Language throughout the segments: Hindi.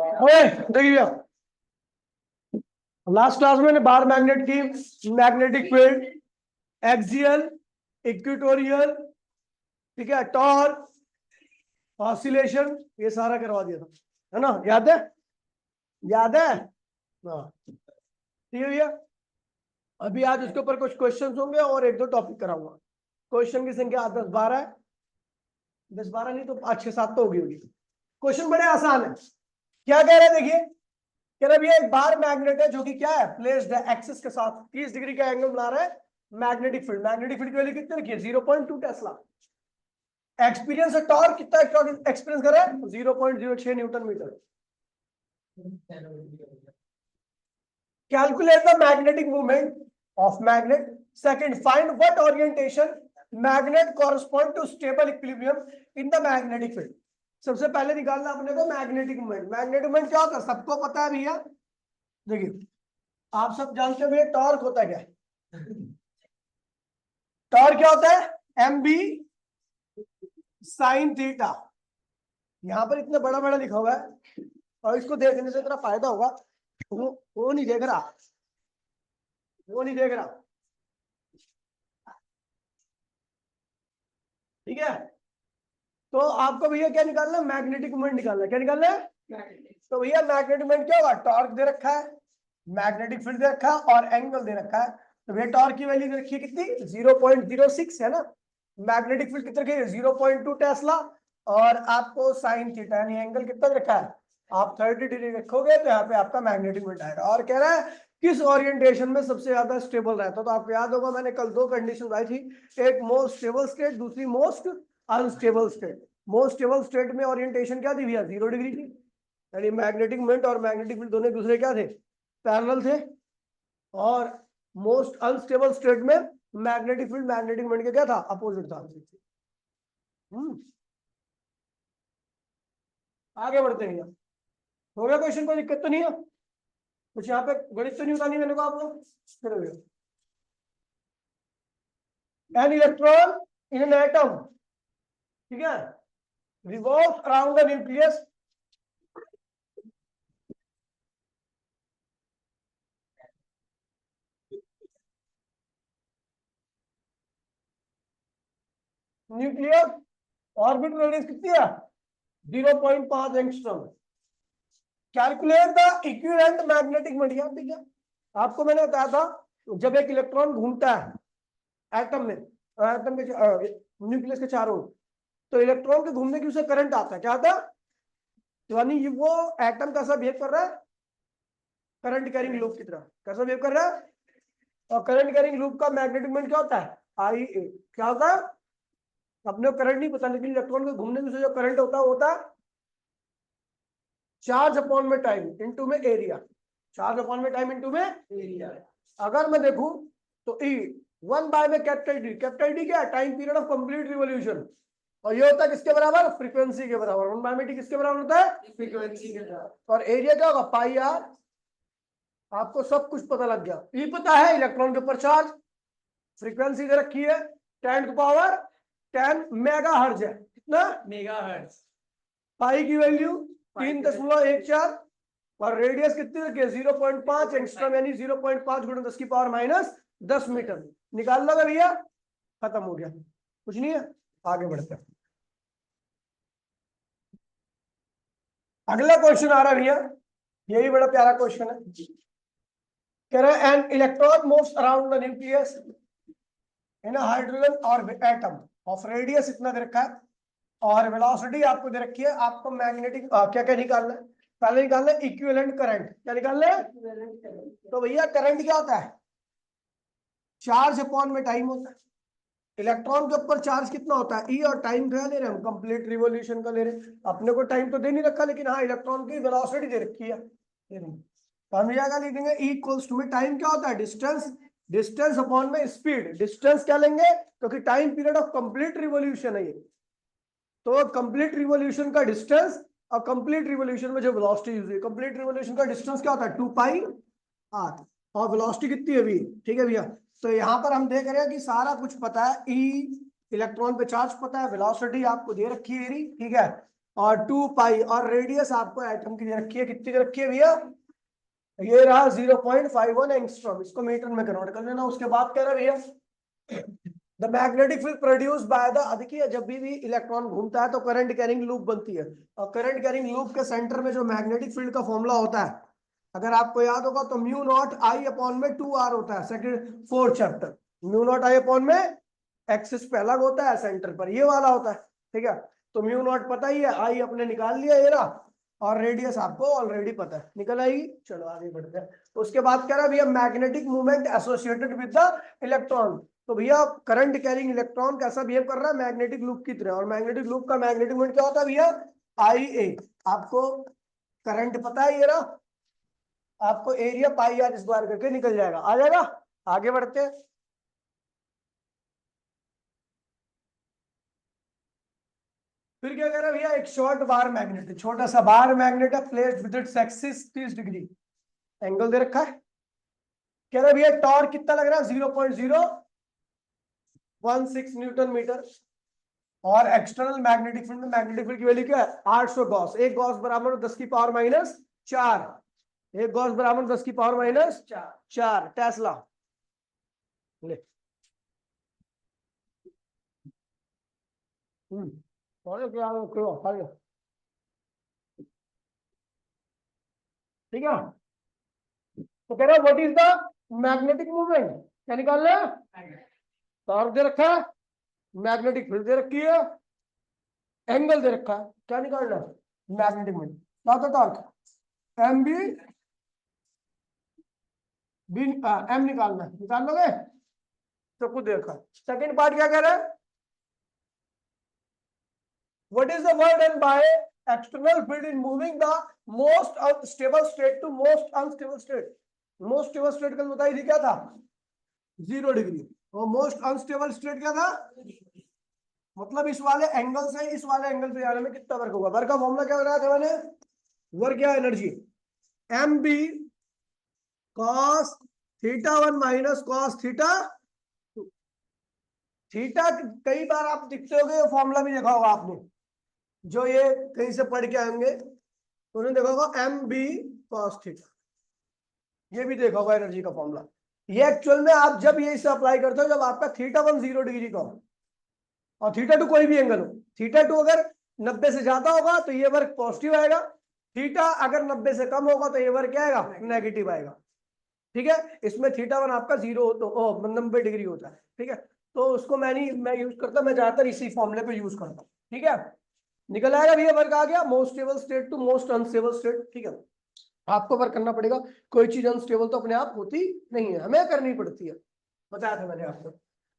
देखिए लास्ट क्लास में बार मैग्नेट की मैग्नेटिक फील्ड, एक्सियल, इक्वेटोरियल, ठीक है, टॉर्क, ऑसिलेशन, ये सारा करवा दिया था, है ना? याद है? याद है? हाँ, ठीक है भैया। अभी आज इसके ऊपर कुछ क्वेश्चंस होंगे और एक दो टॉपिक कराऊंगा। क्वेश्चन की संख्या 10-12 है, 10-12 नहीं तो 5-6-7 तो होगी। क्वेश्चन बड़े आसान है। क्या कह रहे हैं देखिए, कह रहे भैया एक बार मैग्नेट है जो कि क्या है, प्लेस्ड है एक्सिस के साथ 30 डिग्री का एंगल बना रहा है। मैग्नेटिक फील्ड की वैल्यू कितनी रखी है? 0.2 टेस्ला। एक्सपीरियंस टॉर्क कितना एक्सपीरियंस कर रहा है? 0.06 newton metre. Calculate the magnetic movement of magnet. Second, find what orientation magnet correspond to stable equilibrium in the magnetic field. सबसे पहले निकालना अपने को मैग्नेटिक मूवमेंट। मैग्नेटिक मूवमेंट क्या होता है सबको पता है भैया। देखिए आप सब जानते हो भैया टॉर्क होता है क्या? टॉर्क क्या होता है? M B sine theta. यहां पर इतना बड़ा बड़ा लिखा हुआ है और इसको देखने से तेरा फायदा होगा। वो नहीं देख रहा, वो नहीं देख रहा, ठीक है? तो आपको भैया क्या निकालना है? मैग्नेटिक मोमेंट निकालना है। क्या निकालना है? तो भैया मैग्नेटिक मोमेंट क्या होगा? टॉर्क दे रखा है, मैग्नेटिक फील्ड दे रखा है और एंगल दे रखा है। तो भैया टॉर्क की वैल्यू दे रखी है कितनी? 0.06 है ना। मैग्नेटिक फील्ड कितना रखी है? 0.2 टेस्ला। और आपको साइन थीटा यानी एंगल कितना दे रखा है? आप 30 डिग्री रखोगे तो यहाँ पे आपका मैग्नेटिक मोमेंट आएगा। और कह रहा है किस ओरिएंटेशन में सबसे ज्यादा स्टेबल रहता है। तो आपको याद होगा मैंने कल दो कंडीशन आई थी, एक मोस्ट स्टेबल स्टेट, दूसरी most unstable state. Most stable state में ओरिएंटेशन क्या थी भैया? 0 डिग्री थी, यानी मैग्नेटिक मोमेंट और मैग्नेटिक फील्ड दोनों दूसरे क्या थे? पैरेलल थे। और मोस्ट अनस्टेबल स्टेट में मैग्नेटिक फील्ड मैग्नेटिक मोमेंट का क्या था? अपोजिट था। आगे बढ़ते हैं। हो गया क्वेश्चन? कोई दिक्कत तो नहीं है? कुछ यहाँ पे गणित तो नहीं उतारनी मैंने को आपको? चलो भैया, an electron in an atom, ठीक है, revolves around the nucleus nucleus orbital radius कितनी है? 0.5 angstrom. Calculate the equivalent magnetic moment. याद देखिए आपको मैंने बताया था जब एक इलेक्ट्रॉन घूमता है एटम में, एटम के न्यूक्लियस के चारों, तो इलेक्ट्रॉन के घूमने की उसे करंट आता है। क्या आता है? यानी वो एटम कैसा बिहेव कर रहा है? करंट कैरिंग लूप की तरह। कैसा बिहेव कर रहा है? और करंट कैरिंग लूप का मैग्नेटिक मोमेंट क्या होता है? आई ए। क्या होता है? अपने को करंट नहीं पता, लेकिन इलेक्ट्रॉन के घूमने से जो करंट होता है वो होता है चार्ज अपॉन में टाइम इनटू में एरिया। चार्ज अपॉन में टाइम इनटू में एरिया। अगर मैं देखूं तो ई 1 में कैपिटल डी। कैपिटल डी क्या है? Time period of complete revolution. और ये होता है किसके बराबर? फ्रीक्वेंसी के बराबर। 1 में टी किसके बराबर होता है? फ्रीक्वेंसी के बराबर। और एरिया क्या होगा? पाई आर। आपको सब कुछ पता लग गया। ई पता है इलेक्ट्रॉन के ऊपर चार्ज, फ्रीक्वेंसी दे रखी है 10 मेगा हर्ज है। कितना? Mega hertz. पाई की वैल्यू 3.14 और रेडियस कितनी रखी है? 0.5 एंगस्ट्रॉम, यानी 0.5 गुणा 10 की पावर माइनस 10 मीटर। निकाल लोगे भैया? खत्म हो गया, कुछ नहीं है। आगे बढ़ते हैं। अगला क्वेश्चन आ रहा है भैया, यही बड़ा प्यारा क्वेश्चन है। कह रहा है an electron moves around the nucleus in hydrogen और एटम ऑफ रेडियस इतना दे रखा है और वेलोसिटी आपको दे रखी है। आपको मैग्नेटिक क्या क्या निकालना है? पहले निकालना है इक्विवेलेंट करंट। क्या निकालना है? तो भैया करंट क्या होता है? चार्ज अपॉन में टाइम होता है। इलेक्ट्रॉन के ऊपर चार्ज कितना होता है? ई। और टाइम क्या ले रहे हैं हम? कंप्लीट रिवॉल्यूशन का ले रहे हैं। अपने को टाइम तो दे नहीं रखा, लेकिन हाँ इलेक्ट्रॉन की वेलोसिटी दे रखी है। तो हम क्या लिख देंगे? ई इक्वल्स टू में टाइम क्या होता है? डिस्टेंस। डिस्टेंस अपॉन में स्पीड। डिस्टेंस क्या लेंगे? क्योंकि time period of complete revolution है ये, तो कंप्लीट रिवॉल्यूशन का डिस्टेंस और कंप्लीट रिवॉल्यूशन में जो वेलोसिटी यूज हुई, कंप्लीट रिवॉल्यूशन का डिस्टेंस क्या होता है? 2 पाई आर। और वेलोसिटी कितनी है अभी? ठीक है भैया, तो यहाँ पर हम देख रहे हैं कि सारा कुछ पता है। ई इलेक्ट्रॉन पे चार्ज पता है, वेलोसिटी आपको दे रखी है, ठीक है। और 2 पाई, और रेडियस आपको एटम की दे रखी है, कितनी दे रखी है भैया, ये रहा 0.51 एंगस्ट्रॉम, इसको मीटर में कन्वर्ट कर लेना। उसके बाद कह रहा है भैया the magnetic field produce by the, देखिए जब भी इलेक्ट्रॉन घूमता है तो करंट कैरिंग लूप बनती है, और करंट कैरिंग लूप के सेंटर में जो मैग्नेटिक फील्ड का फॉर्मूला होता है, अगर आपको याद होगा तो म्यू नॉट आई अपॉन में 2r होता है, second fourth chapter, mu naught I upon में एक्सिस पे अलग होता है, सेंटर पर ये वाला होता है, ठीक है। तो म्यू नॉट पता ही है, आई अपने निकाल लिया ये रहा, और रेडियस आपको ऑलरेडी पता है, निकल आएगी। चलो आगे बढ़ते हैं। तो उसके बाद कह रहा है भैया magnetic movement associated with the electron, तो भैया करंट कैरिंग इलेक्ट्रॉन कैसा बिहेव कर रहा है, मैग्नेटिक लूप की तरह, और मैग्नेटिक लूप का मैग्नेटिक मोमेंट क्या होता है भैया, आई ए। आपको करंट पता है ये रहा, आपको एरिया पाई आर स्क्वायर करके निकल जाएगा, आ जाएगा। आगे बढ़ते हैं। फिर क्या कह रहा है भैया, एक शॉर्ट बार मैग्नेट है, छोटा सा बार मैग्नेट है, placed with its axis 30 degree, angle दे रखा है। कह रहा है भैया टॉर्क कितना लग रहा है, 0.016 न्यूटन मीटर, और एक्सटर्नल मैग्नेटिक फील्ड में मैग्नेटिक फील्ड की वैल्यू क्या है, 800 गॉस, एक गॉस बराबर 10 की पावर माइनस 4, एक गॉस बराबर 10 की पावर माइनस 4 टेस्ला। ले और क्या ठीक है। तो कह रहा है what is the magnetic movement, क्या निकालना है, टॉर्क दे रखा है, मैग्नेटिक फील्ड दे रखी है, एंगल दे रखा है, क्या निकालना है, मैग्नेटिक मूवमेंट, क्या होता torque, M B B M निकालना है, निकाल लोगे, तो कुछ देखा। सेकंड पार्ट क्या कह रहा है, what is the word done by external field in moving the most unstable state to most unstable state, most stable state कल बताई थी क्या था, 0 डिग्री, और मोस्ट अनस्टेबल स्टेट क्या था, मतलब इस वाले एंगल से इस वाले एंगल पे जाने में कितना वर्क होगा, वर्क का फॉर्मूला क्या बताया था मैंने, वर्क क्या energy, M B cos theta 1 minus cos theta 2, theta कई बार आप दिखते होगे, ये फॉर्मूला भी देखा होगा आपने, जो ये कहीं से पढ़ के आएंगे तो उन्हें देखा होगा एम बी कॉस थीटा, ये भी देखा होगा एनर्जी का फॉर्मूला। ये एक्चुअल में आप जब ये इसे अप्लाई करते हो जब आपका थीटा 1 0 डिग्री का हो, और थीटा 2 कोई भी एंगल हो, थीटा 2 अगर 90 से ज्यादा होगा तो ये वर्क पॉजिटिव आएगा, थीटा अगर 90 से कम होगा तो ये वर्क क्या आएगा, नेगेटिव आएगा, ठीक है। इसमें थीटा 1 आपका 90 डिग्री होता है, ठीक है। तो उसको मैं यूज करता, मैं ज्यादातर इसी फॉर्मूले पे यूज करता हूँ, ठीक है। निकल आएगा भैया, वर्क आ गया, most stable state to most unstable state, ठीक है। आपको वर्क करना पड़ेगा, कोई चीज अनस्टेबल तो अपने आप होती नहीं है, हमें करनी पड़ती है, बताया था मैंने आपको।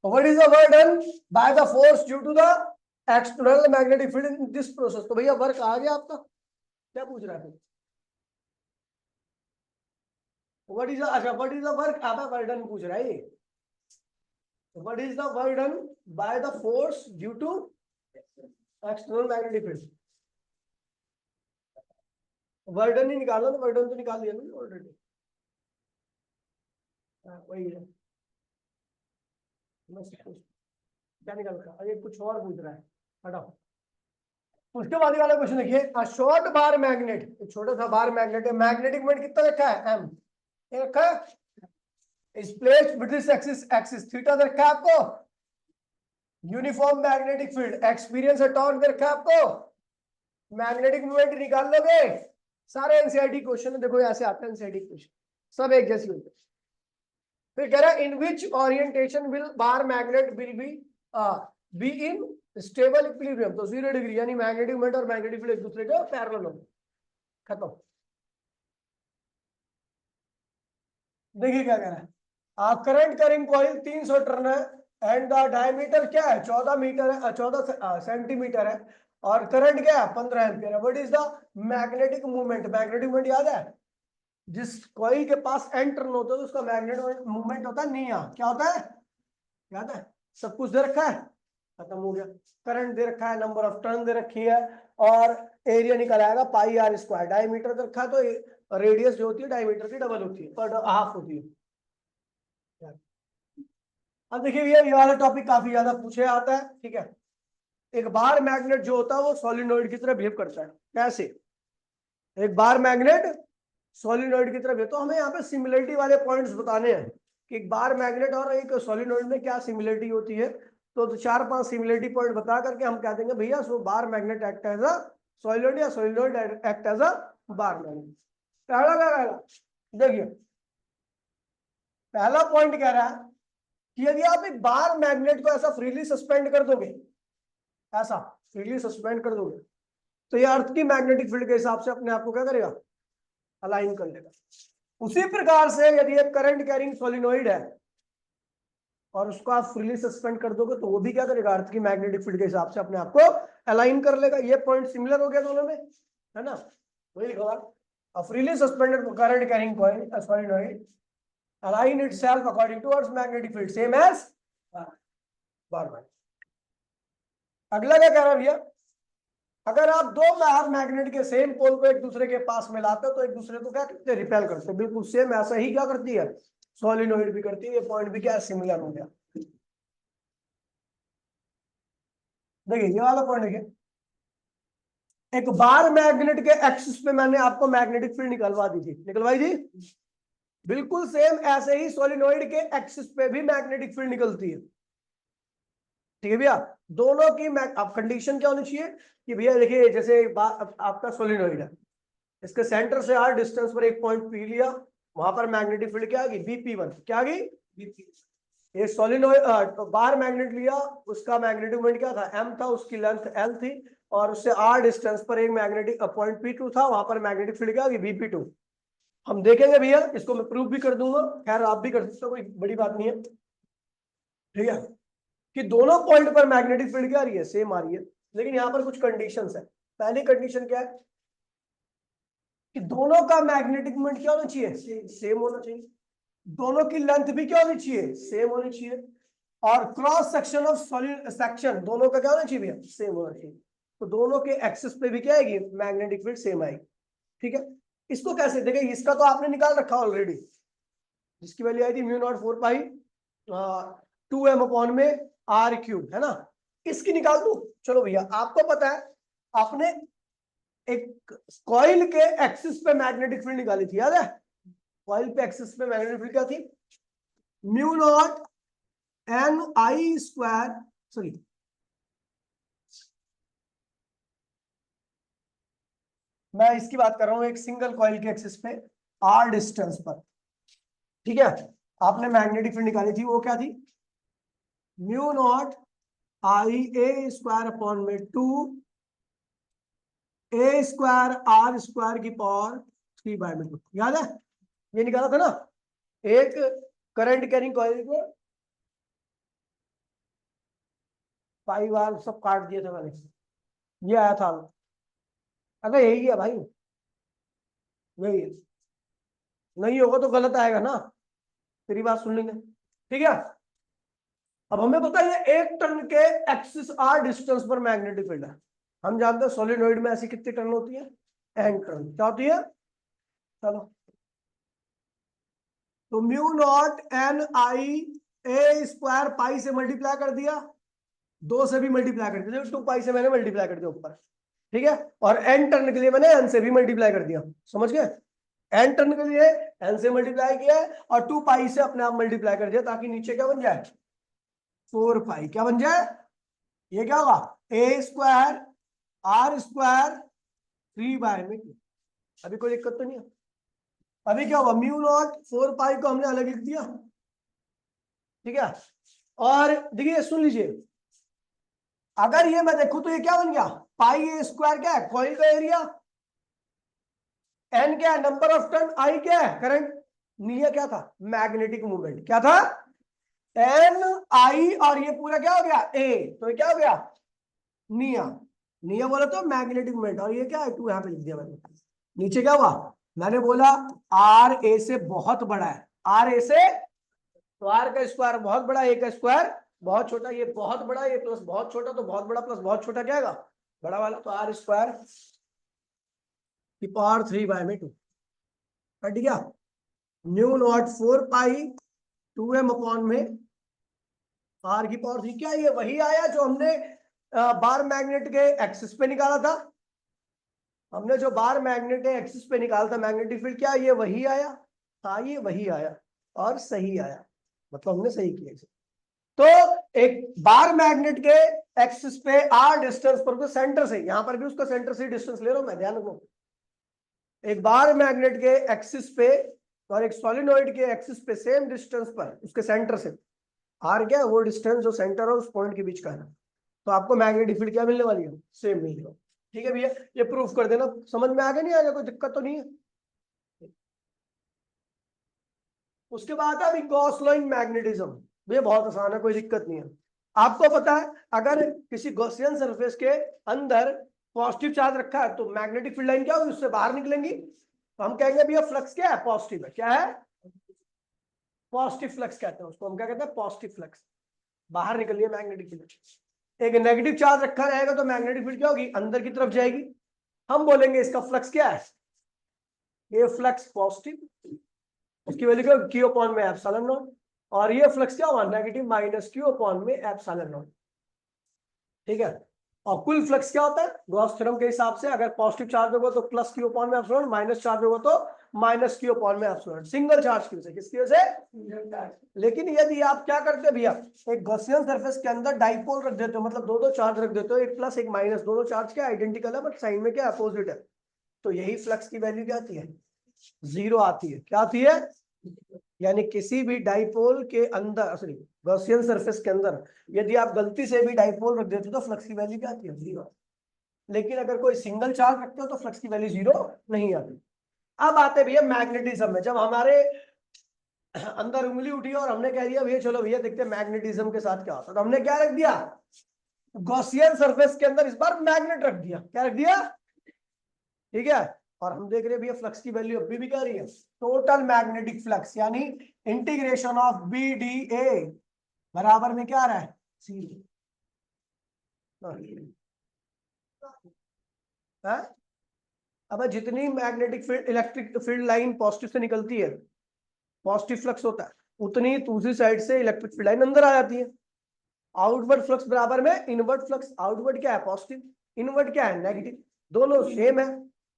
What is the work done by the force due to the external magnetic field in this process, तो भैया वर्क आ गया आपका, क्या पूछ रहा है, व्हाट इज अच्छा व्हाट इज द वर्क, आपका वर्क डन पूछ रहा है ये, what is the work done by the force due to external magnetic field, वर्डन ही निकालना, तो वर्डन तो निकाल दिया ना ऑलरेडी, वही है, क्या निकाल रहा है, कुछ और पूछ रहा है, हटाओ। उसके बाद वाला क्वेश्चन देखिए, अ शॉर्ट बार मैग्नेट, एक छोटा सा बार मैग्नेट है, मैग्नेटिक मोमेंट कितना रखा है, एम, ये रखा है, is placed with this axis, axis theta दे रखा है आपको, यूनिफॉर्म मैग्नेटिक फील्ड, एक्सपीरियंस है टॉर्क दे रखा है आपको, मैग्नेटिक मोमेंट निकाल लोगे, सारे एनसीईआरटी क्वेश्चन देखो ऐसे आते हैं, एनसीईआरटी क्वेश्चन सब एक जैसे होते हैं। फिर कह रहा है in which orientation will bar magnet will be in stable equilibrium, तो 0 डिग्री, यानी मैग्नेटिक मोमेंट और मैग्नेटिक फील्ड एक दूसरे के पैरेलल हो, खत्म। देखिए क्या कह रहा है, करंट कैरिंग कॉइल 300 टर्न है, एंड द डायमीटर क्या है, 14 मीटर है, 14 सेंटीमीटर है, और करंट क्या है, 15 एम्पियर है। What is the magnetic movement, magnetic movement याद है, जिस कॉइल के पास एन टर्न होता है तो उसका मैग्नेटिक मूवमेंट होता है निया, क्या होता है, याद है, सब कुछ दे रखा है, खत्म हो गया। करंट दे रखा है, नंबर ऑफ टर्न दे रखी है, और एरिया निकल आएगा पाई आर स्क्वायर, डायमीटर दे रखा है तो रेडियस जो होती है डायमीटर की डबल होती है, पर हाफ होती है। अब देखिए ये वाला टॉपिक काफी ज्यादा पूछे आता है, ठीक है। एक बार मैग्नेट जो होता है वो सोलिनॉइड की तरह बिहेव करता है। कैसे? एक बार मैग्नेट सोलिनॉइड की तरह बिहेव, तो हमें यहाँ पे सिमिलरिटी वाले पॉइंट्स बताने हैं कि एक बार मैग्नेट और एक सोलिनॉइड में क्या सिमिलरिटी होती है। तो 4-5 सिमिलरिटी पॉइंट बता करके हम कह देंगे भैया so bar magnet act as a solenoid या solenoid act as a bar magnet. पहला देखिए, पहला पॉइंट कह रहा है कि यदि आप एक बार मैग्नेट को ऐसा फ्रीली सस्पेंड कर दोगे, ऐसा फ्रीली सस्पेंड कर दोगे, तो ये अर्थ की मैग्नेटिक फील्ड के हिसाब से अपने आप को क्या करेगा, अलाइन कर लेगा। उसी प्रकार से यदि एक करंट कैरिंग सोलिनॉइड है और उसको आप फ्रीली सस्पेंड कर दोगे तो वो भी क्या करेगा, अर्थ की मैग्नेटिक फील्ड के हिसाब से अपने आप को अलाइन कर लेगा। ये पॉइंट सिमिलर हो गया दोनों में, है ना। वही लिखा हुआ, freely suspended current carrying coil solenoid align itself according to its magnetic field same as बार बार। अगला क्या कह रहा है भैया, अगर आप दो बार मैग्नेट के सेम पोल को एक दूसरे के पास में लाते हो तो एक दूसरे को क्या करते हैं, रिपेल करते हैं। बिल्कुल सेम ऐसा ही क्या करती है सोलिनॉइड भी करती है। ये पॉइंट भी क्या सिमिलर हो गया। देखिए ये वाला पॉइंट देखिए, एक बार मैग्नेट के एक्सिस पे मैंने आपको मैग्नेटिक फील्ड निकलवा दी थी, निकलवाई थी। बिल्कुल सेम ऐसे ही सोलिनॉइड के एक्सिस पे भी मैग्नेटिक फील्ड निकलती है। ठीक है भैया, दोनों की अब कंडीशन क्या होनी चाहिए कि भैया देखिए, जैसे आपका सोलिनॉइड है, इसके सेंटर से आर डिस्टेंस पर एक पॉइंट पी लिया, वहां पर मैग्नेटिक फील्ड क्या आ गई, BP1 क्या आ गई, BP। ये सोलिनॉइड बार मैग्नेट लिया, उसका मैग्नेटिक मोमेंट क्या था, M था, उसकी लेंथ L थी, और उससे आर डिस्टेंस पर एक मैग्नेटिक पॉइंट P2 था, वहां पर मैग्नेटिक फील्ड क्या आ गई, BP2। हम देखेंगे भैया, इसको मैं प्रूफ भी कर दूंगा, खैर आप भी कर सकते हो, कोई बड़ी बात नहीं है। ठीक है, कि दोनों पॉइंट पर मैग्नेटिक फील्ड क्या आ रही है, सेम आ रही है। लेकिन यहाँ पर कुछ कंडीशंस है। पहली कंडीशन क्या है कि दोनों का मैग्नेटिक मोमेंट क्या होना चाहिए, सेम होना चाहिए। दोनों की लेंथ भी क्या होनी चाहिए, सेम होनी चाहिए। और cross section of solid section दोनों का क्या होना चाहिए भैया, सेम होना चाहिए। तो दोनों के एक्सिस पे भी क्या आएगी, मैग्नेटिक फील्ड सेम आएगी। ठीक है, इसको कैसे देखें, इसका तो आपने निकाल रखा ऑलरेडी, जिसकी वैल्यू आई थी μ0/4 2m अपॉन में r³ है ना। इसकी निकाल दो, चलो भैया, आपको पता है आपने एक कॉइल के एक्सिस पे मैग्नेटिक फील्ड निकाली थी, याद है। कॉइल पे एक्सिस पे मैग्नेटिक फील्ड क्या थी, μ0 सॉरी मैं इसकी बात कर रहा हूं, एक सिंगल कॉइल के एक्सिस पे r डिस्टेंस पर। ठीक है, आपने मैग्नेटिक फील्ड निकाली थी, वो क्या थी, μ0 अपॉन में 2a² r² की पावर 3/2। याद है, ये निकाला था ना। एक करंट कैरिंग कॉइल को पाई बार सब काट दिए थे मैंने, ये आया था। अगर यही है भाई, यही है, नहीं होगा तो गलत आएगा ना, तेरी बात सुन लेंगे। ठीक है, अब हमें पता है ये 1 टन के एक्सिस r डिस्टेंस पर मैग्नेटिक फील्ड है। हम जानते हैं सोलिनॉइड में ऐसी कितनी टन होती है, n टन। क्या होती है, चलो, तो μ0 n/a² से मल्टीप्लाई कर दिया, 2 से भी मल्टीप्लाई कर दिया, 2 से मैंने मल्टीप्लाई कर दिया ऊपर। ठीक है, और n टर्न के लिए मैंने n से भी मल्टीप्लाई कर दिया, समझ गए। n टर्न के लिए n से मल्टीप्लाई किया और 2 से अपने आप मल्टीप्लाई कर दिया, ताकि नीचे क्या बन जाए, 4 क्या बन जाए, ये क्या होगा, a² r² 3/2। अभी कोई दिक्कत तो नहीं है। अभी क्या हुआ, μ0 4 को हमने अलग लिख दिया। ठीक है, और देखिए सुन लीजिए, अगर ये मैं देखूं तो ये क्या बन गया, πa² क्या है, कॉइल का एरिया, n क्या है, नंबर ऑफ टर्न, I क्या है, करंट, निया क्या था, मैग्नेटिक मूवमेंट क्या था, Ni, और ये पूरा क्या हो गया A, तो ये क्या हो गया, निया। निया बोला तो मैग्नेटिक मूवमेंट, और ये क्या है 2 यहाँ पे लिख दिया मैंने। नीचे क्या हुआ, मैंने बोला RA से बहुत बड़ा है, RA से, तो R का स्क्वायर बहुत बड़ा, A का स्क्वायर बहुत छोटा, ये बहुत बड़ा, ये प्लस बहुत छोटा, तो बहुत बड़ा प्लस बहुत छोटा क्या आएगा, बड़ा वाला, तो r² की पावर 3/2 कट गया। μ0 4 2m अपॉन में r की पावर 3, क्या ये वही आया जो हमने बार मैग्नेट के एक्सिस पे निकाला था, हमने जो बार मैग्नेट के एक्सिस पे निकाला था मैग्नेटिक फील्ड, क्या ये वही आया? हाँ ये वही आया और सही आया, मतलब हमने सही किया इसे। तो एक बार मैग्नेट के एक्सिस पे आर डिस्टेंस पर, तो सेंटर से, यहां पर भी उसका सेंटर से डिस्टेंस ले रहा हूं मैं, ध्यान रखो। एक बार मैग्नेट के एक्सिस पे और एक सॉलिनॉइड के एक्सिस पे सेम डिस्टेंस पर, उसके सेंटर से, आर क्या है? वो डिस्टेंस जो सेंटर और उस पॉइंट के बीच का है, तो आपको मैग्नेटिक फील्ड क्या मिलने वाली है? सेम मिलेगा। ठीक है भैया, ये प्रूफ कर देना। समझ में आ गया? नहीं आ गया? कोई दिक्कत तो नहीं है? उसके बाद है अभी गॉस लॉ इन मैग्नेटिज्म। ये बहुत आसान है, कोई दिक्कत नहीं है। आपको पता है अगर किसी गॉसियन सरफेस के अंदर पॉजिटिव चार्ज रखा है तो मैग्नेटिक फील्ड लाइन क्या होगी? उससे बाहर निकलेंगी, तो हम कहेंगे भैया फ्लक्स क्या है? पॉजिटिव है। क्या है? पॉजिटिव फ्लक्स कहते हैं उसको। हम क्या कहते हैं? Positive flux. बाहर निकल लिया मैग्नेटिक फील्ड। एक नेगेटिव चार्ज रखा रहेगा तो मैग्नेटिक फील्ड क्या होगी? अंदर की तरफ जाएगी। हम बोलेंगे इसका फ्लक्स क्या है? ये फ्लक्स पॉजिटिव, उसकी वैल्यू क्या? क्यू अपॉन में एप्सिलॉन नॉट। और ये फ्लक्स क्या हुआ? नेगेटिव, माइनस क्यू अपॉन में एप्सिलॉन नॉट। ठीक है। और कुल फ्लक्स क्या होता है गॉस थ्योरम के हिसाब से? अगर पॉजिटिव चार्ज होगा तो प्लस क्यू अपॉन में एप्सिलॉन, माइनस चार्ज होगा तो माइनस क्यू अपॉन में एप्सिलॉन। सिंगल चार्ज की वजह से, किसकी वजह से? लेकिन यदि आप क्या करते भैया, एक गॉसियन सरफेस के अंदर डाइपोल रख देते हो, मतलब दो दो चार्ज रख देते हो, एक प्लस एक माइनस, दोनों चार्ज क्या आइडेंटिकल है बट साइन में क्या अपोजिट है, तो यही फ्लक्स की वैल्यू क्या आती है? जीरो आती है। क्या आती है? यानी किसी भी डाइपोल के अंदर, सॉरी गॉसियन सरफेस के अंदर यदि आप गलती से भी डाइपोल रख देते हो तो फ्लक्स की वैल्यू क्या आती है? जीरो। लेकिन अगर कोई सिंगल चार्ज रखते हो तो फ्लक्स की वैल्यू जीरो नहीं आती। अब आते भैया मैग्नेटिज्म में। जब हमारे अंदर उंगली उठी और हमने कह दिया भैया चलो भैया देखते हैं मैग्नेटिज्म के साथ क्या होता है, तो हमने क्या रख दिया? गॉसियन सरफेस के अंदर इस बार मैग्नेट रख दिया। क्या रख दिया? ठीक है। और हम देख रहे हैं भैया फ्लक्स की वैल्यू अभी भी क्या रही है? टोटल मैग्नेटिक फ्लक्स, यानी integration of B D A बराबर में क्या आ रहा है? जीरो। अब जितनी magnetic field, electric field line positive से निकलती है, पॉजिटिव फ्लक्स होता है, उतनी दूसरी साइड से इलेक्ट्रिक फील्ड लाइन अंदर आ जाती है। आउटवर्ड फ्लक्स बराबर में इनवर्ड फ्लक्स। आउटवर्ड क्या है? पॉजिटिव, इनवर्ड क्या है? नेगेटिव। दोनों सेम है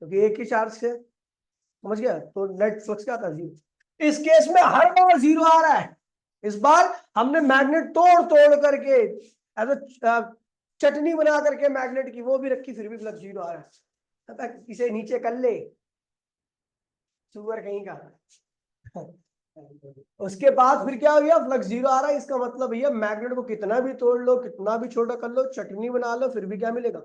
क्योंकि एक ही चार्ज से, समझ गया? तो नेट फ्लक्स क्या था? जीरो। इस केस में हर बार जीरो आ रहा है। इस बार हमने मैग्नेट तोड़ तोड़ करके चटनी बना करके मैग्नेट की वो भी रखी, फिर भी फ्लक्स जीरो आ रहा है। इसे नीचे कर ले सुअर कहीं का। उसके बाद फिर क्या हो गया? फ्लक्स जीरो आ रहा है। इसका मतलब भैया मैग्नेट को कितना भी तोड़ लो, कितना भी छोटा कर लो, चटनी बना लो, फिर भी क्या मिलेगा?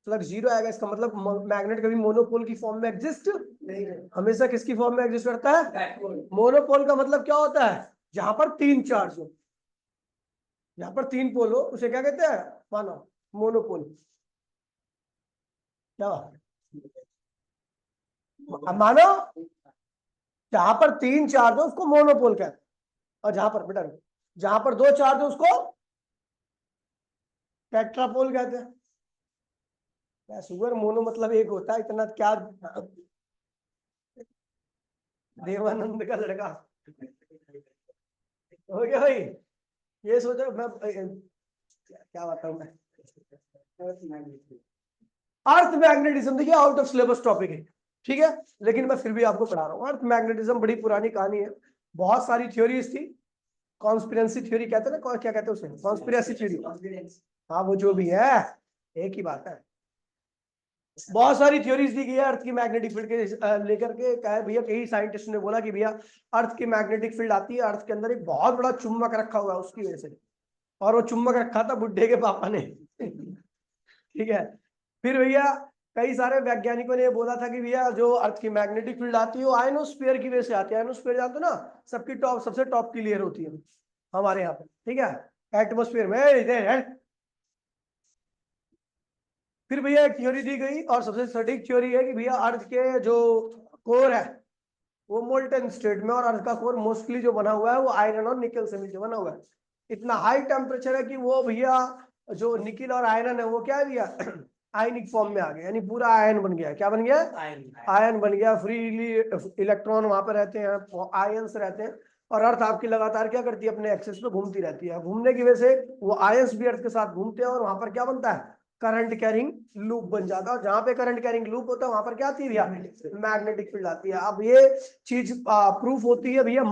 फ्लक्स जीरो आएगा। इसका मतलब मैग्नेट कभी मोनोपोल की फॉर्म में एग्जिस्ट नहीं, हमेशा किसकी फॉर्म में एग्जिस्ट करता है? मोनोपोल का मतलब क्या होता है? जहां पर तीन चार्ज हो, जहां पर तीन पोल हो उसे क्या कहते हैं? मानो मोनोपोल। क्या? अब मानो जहां पर तीन चार्ज हो उसको मोनोपोल कहते हैं, और जहां पर बेटा जहां पर दो चार्ज हो उसको टेट्रापोल कहते हैं। सुगर मोनो मतलब एक होता है, इतना क्या देवानंद का लड़का हो गया भाई। ये सोचो मैं क्या बताऊं मैं। अर्थ मैग्नेटिज्म देखिए आउट ऑफ सिलेबस टॉपिक है, ठीक है, लेकिन मैं फिर भी आपको पढ़ा रहा हूँ। अर्थ मैग्नेटिज्म बड़ी पुरानी कहानी है, बहुत सारी थ्योरीज थी। कॉन्स्पिरेसी थ्योरी कहते हैं ना, क्या कहते हैं उसे? Conspiracy theory. हाँ वो जो भी है एक ही बात है। बहुत सारी थ्योरीज दी गई है अर्थ की मैग्नेटिक फील्ड के लेकर के। क्या है भैया, कई साइंटिस्ट ने बोला कि भैया अर्थ की मैग्नेटिक फील्ड आती है, अर्थ के अंदर एक बहुत बड़ा चुंबक रखा हुआ है उसकी वजह से, और वो चुंबक रखा था बुड्ढे के पापा ने। ठीक है। फिर भैया कई सारे वैज्ञानिकों ने ये बोला था कि भैया जो अर्थ की मैग्नेटिक फील्ड आती है वो आयनोस्फीयर की वजह से आती है। आयनोस्फीयर जानते हो ना, सबकी टॉप, सबसे टॉप की लेयर होती है हमारे यहाँ पे, ठीक है, एटमोस्फीयर में इधर। फिर भैया एक थ्योरी दी गई और सबसे सटीक थ्योरी है कि भैया अर्थ के जो कोर है वो मोल्टन स्टेट में, और अर्थ का कोर मोस्टली जो बना हुआ है वो आयरन और निकल से मिलकर बना हुआ है। इतना हाई टेम्परेचर है कि वो भैया जो निकल और आयरन है वो क्या है भैया आयनिक फॉर्म में आ गया, यानी पूरा आयन बन गया। क्या बन गया? आयन बन गया। फ्रीली इलेक्ट्रॉन वहां पर रहते हैं, आयन्स रहते हैं, और अर्थ आपकी लगातार क्या करती है, अपने एक्सिस पे घूमती रहती है। घूमने की वजह से वो आयंस भी अर्थ के साथ घूमते हैं और वहां पर क्या बनता है, करंट कैरिंग लूप बन जाता है। और जहां पे करंट कैरिंग लूप होता है वहां पर क्या आती है भैया, मैग्नेटिक फील्ड आती है। अब ये चीज प्रूफ होती है भैया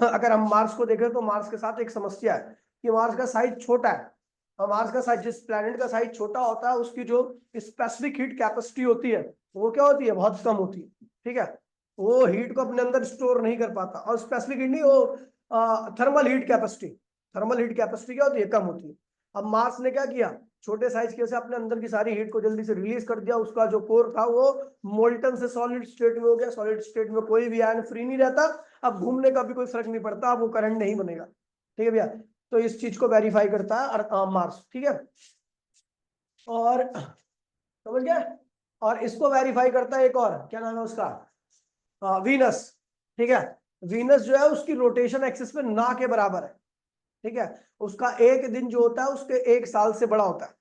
अगर हम मार्स को देखें तो मार्स के साथ एक समस्या है कि मार्स का साइज छोटा है। और मार्स का साइज, जिस प्लेनेट का साइज छोटा होता है उसकी जो स्पेसिफिक हीट कैपेसिटी होती है वो क्या होती है, बहुत कम होती है। ठीक है, वो हीट को अपने अंदर स्टोर नहीं कर पाता। और स्पेसिफिक हीट नहीं, वो thermal heat capacity, thermal heat capacity क्या होती है, कम होती है। अब मार्स ने क्या किया, छोटे साइज की वजह से अपने अंदर की सारी हीट को जल्दी से रिलीज कर दिया। उसका जो कोर था वो मोल्टन से सॉलिड स्टेट में हो गया। सॉलिड स्टेट में कोई भी आयन फ्री नहीं रहता। अब घूमने का भी कोई फर्क नहीं पड़ता, अब वो करंट नहीं बनेगा। ठीक है भैया, तो इस चीज को वेरीफाई करता है मार्स। ठीक है, और समझ गया। और इसको वेरीफाई करता है एक और, क्या नाम है उसका, वीनस। ठीक है, वीनस जो है उसकी रोटेशन एक्सिस में ना के बराबर है। ठीक है, उसका एक दिन जो होता है उसके एक साल से बड़ा होता है।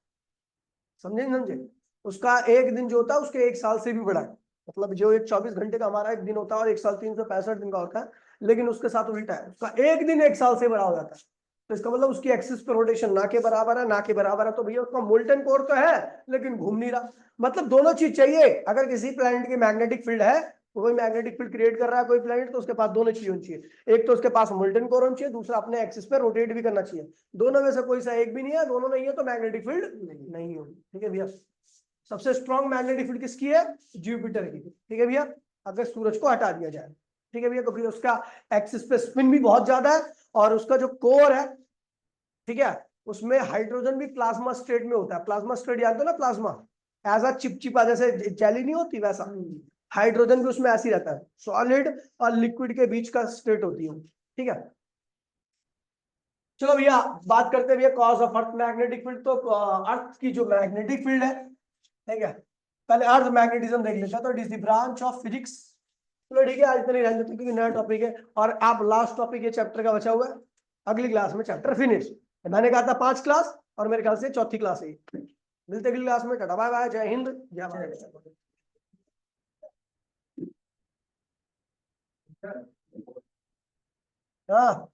समझे नहीं समझे, उसका एक दिन जो होता है उसके एक साल से भी बड़ा है। मतलब जो एक 24 घंटे का हमारा एक दिन होता है और एक साल 365 दिन का होता है, लेकिन उसके साथ उल्टा है, उसका एक दिन एक साल से बड़ा हो जाता है। तो इसका मतलब उसकी एक्सिस पे रोटेशन ना के बराबर है, ना के बराबर है। तो भैया उसका मोल्टन कोर तो है लेकिन घूम नहीं रहा। मतलब दोनों चीज चाहिए। अगर किसी प्लैनेट की मैग्नेटिक फील्ड है, कोई मैग्नेटिक फील्ड क्रिएट कर रहा है कोई प्लैनेट, तो उसके पास दोनों चीज होनी चाहिए। एक तो उसके पास मोल्टन कोर होना चाहिए, दूसरा अपने एक्सिस पे रोटेट भी करना चाहिए। दोनों में से कोई सा एक भी नहीं है, दोनों नहीं है तो मैग्नेटिक फील्ड नहीं होगी। ठीक है भैया, सबसे स्ट्रॉन्ग मैग्नेटिक फील्ड किसकी है, जुपिटर की। ठीक है भैया, अगर सूरज को हटा दिया जाए। ठीक है भैया, तो फिर उसका एक्सिस पे स्पिन भी बहुत ज्यादा है और उसका जो कोर है, ठीक है, उसमें हाइड्रोजन भी प्लाज्मा स्टेट में होता है। प्लाज्मा स्टेट जानते हो ना, प्लाज्मा ऐसा चिपचिपा जैसे जेली नहीं होती वैसा, हाइड्रोजन भी उसमें ऐसे ही रहता है। सॉलिड और लिक्विड के बीच का स्टेट होती है। ठीक है, चलो भैया बात करते हैं भैया cause of earth magnetic field. तो अर्थ की जो मैग्नेटिक फील्ड है, ठीक है, पहले अर्थ मैग्नेटिज्म देख लेते हैं। तो it is the branch of physics. चलो ठीक है, आज इतना ही रहने देते क्योंकि नया टॉपिक है। और आप लास्ट टॉपिक ये चैप्टर का बचा हुआ है, अगली क्लास में चैप्टर फिनिश। मैंने कहा था 5 क्लास और मेरे ख्याल से चौथी क्लास है। मिलते अगली क्लास में, टाटा बाय बाय, जय हिंद जय भारत। हाँ